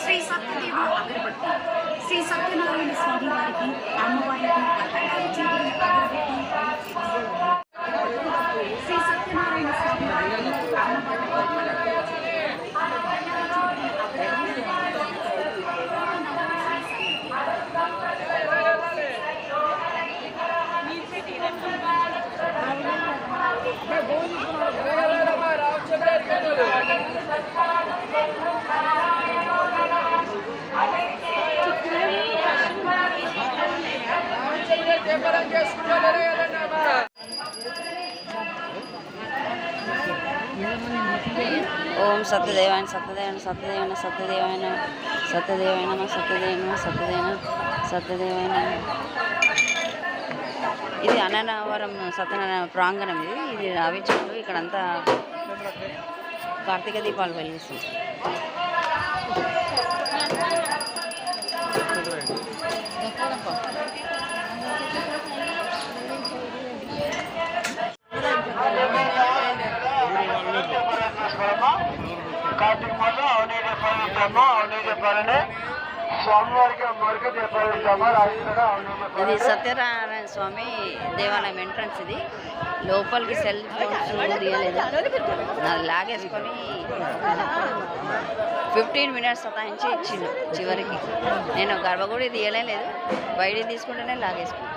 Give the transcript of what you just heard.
శ్రీ సత్యదేవ అగరబత్తి శ్రీ సత్యనారాయణ స్వామి వారికి అమ్మవారికి శ్రీ సత్యనారాయణ స్వామి వారికి ఓం సత్యదేవాయన సత్యదేవన సత్యదేవన సత్యదేవాయన సత్యదేవాయన సత్యదేవన సత్యదేవన సత్యదేవాయన. ఇది అన్నవరం సత్యనారాయణ ప్రాంగణం. ఇది అవి చెట్లు. ఇక్కడంతా కార్తీక దీపాలు వెలిగిస్తుంది. ఇది సత్యనారాయణ స్వామి దేవాలయం ఎంట్రన్స్. ఇది లోపలికి సెల్ ఫోన్స్ తీయలేదు, లాగేసుకొని 15 మినిట్స్ సతాయించి ఇచ్చిండు. చివరికి నేను గర్భగుడి తీయలేదు, బయట తీసుకుంటేనే లాగేసుకున్నాను.